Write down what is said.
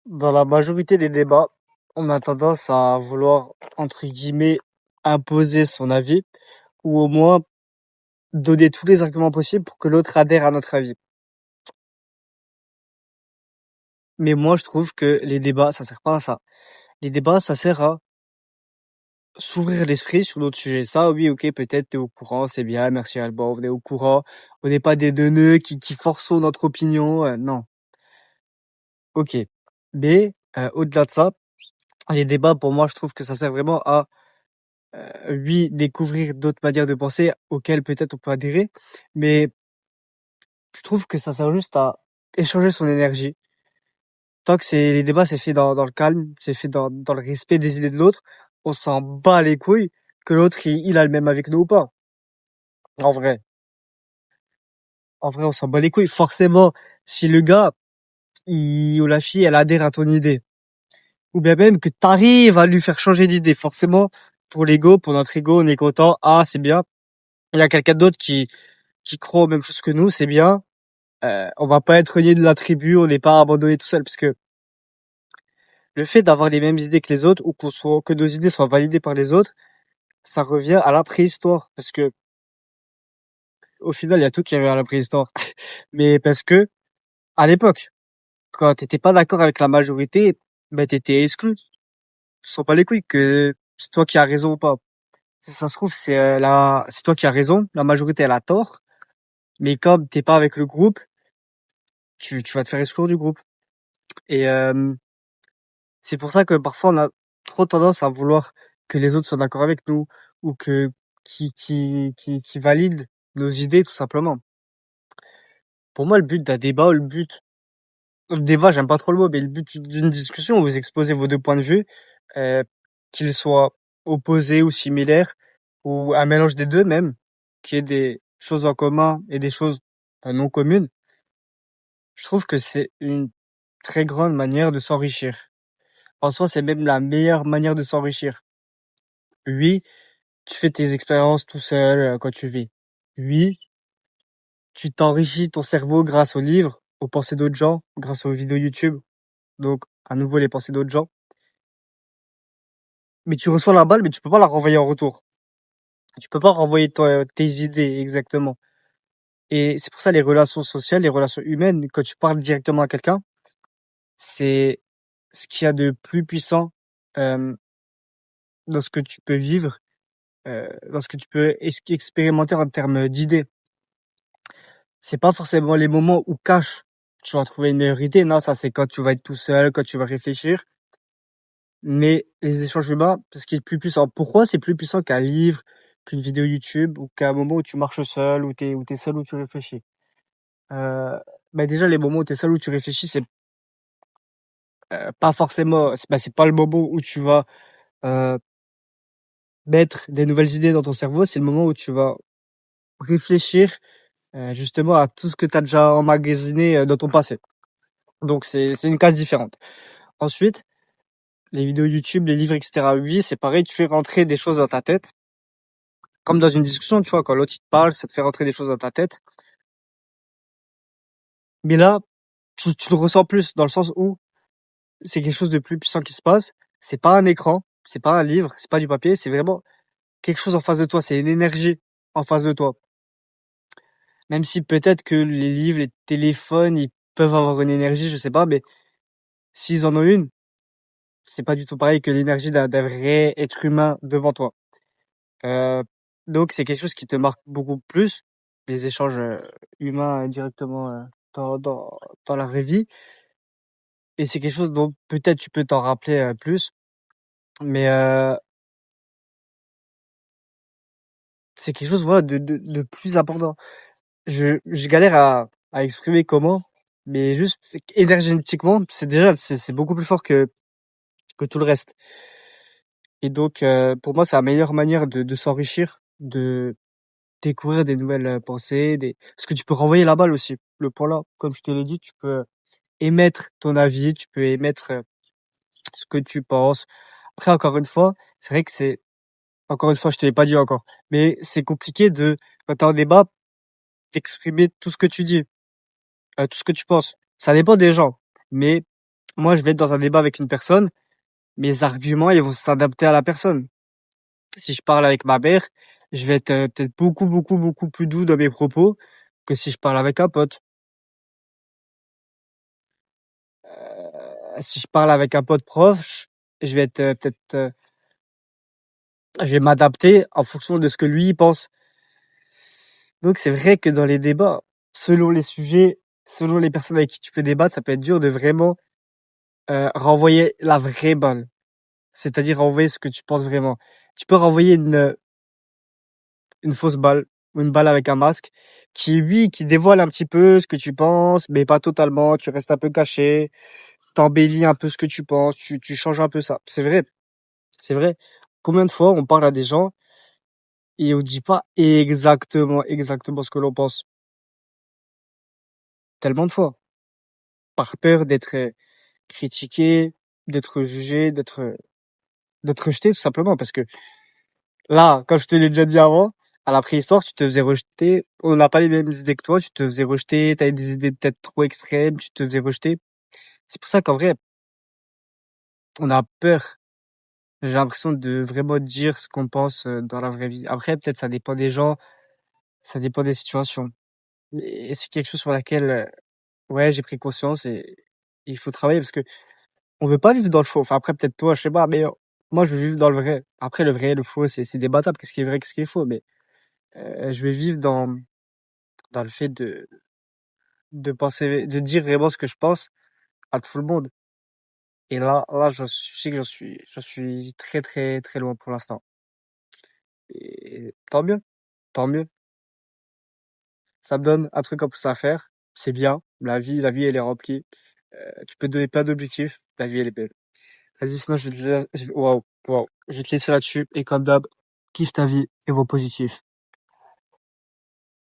Dans la majorité des débats, on a tendance à vouloir, entre guillemets, imposer son avis, ou au moins donner tous les arguments possibles pour que l'autre adhère à notre avis. Mais moi, je trouve que les débats, ça sert pas à ça. Les débats, ça sert à s'ouvrir l'esprit sur d'autres sujets. Ça, oui, ok, peut-être t'es au courant, c'est bien, merci Alban, on est au courant. On n'est pas des neuneux qui forçons notre opinion, non. Ok. Mais, au-delà de ça, les débats, pour moi, je trouve que ça sert vraiment à oui, découvrir d'autres manières de penser auxquelles peut-être on peut adhérer, mais je trouve que ça sert juste à échanger son énergie. Tant que les débats, c'est fait dans le calme, c'est fait dans le respect des idées de l'autre, on s'en bat les couilles que l'autre, il a le même avec nous ou pas. En vrai. En vrai, on s'en bat les couilles. Forcément, si le gars, ou la fille, elle adhère à ton idée, ou bien même que t'arrives à lui faire changer d'idée, forcément, pour l'ego, pour notre ego, on est content. Ah, c'est bien. Il y a quelqu'un d'autre qui croit aux mêmes choses que nous, c'est bien. On va pas être renié de la tribu, on n'est pas abandonné tout seul, parce que le fait d'avoir les mêmes idées que les autres, ou que nos idées soient validées par les autres, ça revient à la préhistoire, parce que au final, il y a tout qui revient à la préhistoire. Mais parce que à l'époque, quand t'étais pas d'accord avec la majorité, ben t'étais exclu. Tu sens pas les couilles que c'est toi qui as raison ou pas. Si ça se trouve, c'est toi qui as raison, la majorité elle a tort, mais comme t'es pas avec le groupe, tu vas te faire exclure du groupe. Et c'est pour ça que parfois on a trop tendance à vouloir que les autres soient d'accord avec nous ou qui valident nos idées tout simplement. Pour moi, le but d'un débat, le débat, j'aime pas trop le mot, mais le but d'une discussion où vous exposez vos deux points de vue, euh, qu'ils soient opposés ou similaires ou un mélange des deux même, qui ait des choses en commun et des choses non communes, je trouve que c'est une très grande manière de s'enrichir. En soi, c'est même la meilleure manière de s'enrichir. Oui, tu fais tes expériences tout seul quand tu vis. Oui, tu t'enrichis ton cerveau grâce aux livres, aux pensées d'autres gens, grâce aux vidéos YouTube. Donc, à nouveau, les pensées d'autres gens. Mais tu reçois la balle, mais tu peux pas la renvoyer en retour. Tu peux pas renvoyer tes idées exactement. Et c'est pour ça les relations sociales, les relations humaines, quand tu parles directement à quelqu'un, c'est ce qu'il y a de plus puissant euh, dans ce que tu peux vivre, dans ce que tu peux expérimenter en termes d'idées. C'est pas forcément les moments où cash, tu vas trouver une meilleure idée. Non, ça c'est quand tu vas être tout seul, quand tu vas réfléchir. Mais les échanges humains, ce qui est plus puissant. Pourquoi c'est plus puissant qu'un livre, qu'une vidéo YouTube ou qu'un moment où tu marches seul, où t'es seul, où tu réfléchis. Euh, bah déjà les moments où t'es seul, où tu réfléchis, c'est pas forcément, c'est pas le moment où tu vas euh, mettre des nouvelles idées dans ton cerveau. C'est le moment où tu vas réfléchir justement à tout ce que tu as déjà emmagasiné dans ton passé. Donc c'est une case différente. Ensuite, les vidéos YouTube, les livres, etc. Oui, c'est pareil, tu fais rentrer des choses dans ta tête. Comme dans une discussion, tu vois, quand l'autre il te parle, ça te fait rentrer des choses dans ta tête. Mais là, tu le ressens plus dans le sens où c'est quelque chose de plus puissant qui se passe. C'est pas un écran, c'est pas un livre, c'est pas du papier, c'est vraiment quelque chose en face de toi. C'est une énergie en face de toi. Même si peut-être que les livres, les téléphones, ils peuvent avoir une énergie, je sais pas, mais s'ils en ont une, c'est pas du tout pareil que l'énergie d'un vrai être humain devant toi. Euh, donc c'est quelque chose qui te marque beaucoup plus, les échanges humains directement dans, dans, dans la vraie vie. Et c'est quelque chose dont peut-être tu peux t'en rappeler plus, mais c'est quelque chose voilà, de plus important. Je galère à exprimer comment, mais juste énergétiquement, c'est beaucoup plus fort que tout le reste. Et donc pour moi, c'est la meilleure manière de s'enrichir, de découvrir des nouvelles pensées, parce que tu peux renvoyer la balle aussi. Le point là, comme je te l'ai dit, tu peux émettre ton avis, tu peux émettre ce que tu penses. Après, encore une fois, c'est vrai que encore une fois, je te l'ai pas dit encore, mais c'est compliqué quand t'es en débat, d'exprimer tout ce que tu dis, tout ce que tu penses. Ça dépend des gens, mais Moi, je vais être dans un débat avec une personne, mes arguments, ils vont s'adapter à la personne. Si je parle avec ma mère, je vais être peut-être beaucoup, beaucoup, beaucoup plus doux dans mes propos que si je parle avec un pote. Si je parle avec un pote proche, je vais être peut-être, je vais m'adapter en fonction de ce que lui il pense. Donc c'est vrai que dans les débats, selon les sujets, selon les personnes avec qui tu peux débattre, ça peut être dur de vraiment renvoyer la vraie balle. C'est-à-dire renvoyer ce que tu penses vraiment. Tu peux renvoyer une fausse balle ou une balle avec un masque qui, oui, qui dévoile un petit peu ce que tu penses, mais pas totalement. Tu restes un peu caché, t'embellis un peu ce que tu penses, tu changes un peu ça. C'est vrai, c'est vrai. Combien de fois on parle à des gens et on dit pas exactement ce que l'on pense. Tellement de fois. Par peur d'être critiqué, d'être jugé, d'être rejeté, tout simplement. Parce que là, comme je te l'ai déjà dit avant, à la préhistoire, tu te faisais rejeter. On n'a pas les mêmes idées que toi, tu te faisais rejeter, t'avais des idées peut-être trop extrêmes, tu te faisais rejeter. C'est pour ça qu'en vrai, on a peur. J'ai l'impression de vraiment dire ce qu'on pense dans la vraie vie. Après, peut-être ça dépend des gens, ça dépend des situations. Et c'est quelque chose sur laquelle, ouais, j'ai pris conscience et il faut travailler parce que on veut pas vivre dans le faux. Enfin, après, peut-être toi, je sais pas, mais moi, je veux vivre dans le vrai. Après, le vrai et le faux, c'est débattable. Qu'est-ce qui est vrai, qu'est-ce qui est faux, mais je vais vivre dans le fait de penser, de dire vraiment ce que je pense à tout le monde. Et là, je sais que j'en suis très, très, très loin pour l'instant. Et tant mieux, tant mieux. Ça me donne un truc en plus à faire. C'est bien. La vie, elle est remplie. Tu peux te donner plein d'objectifs. La vie, elle est belle. Vas-y, sinon, waouh, waouh. Je vais te laisser là-dessus. Et comme d'hab, kiffe ta vie et vois positif.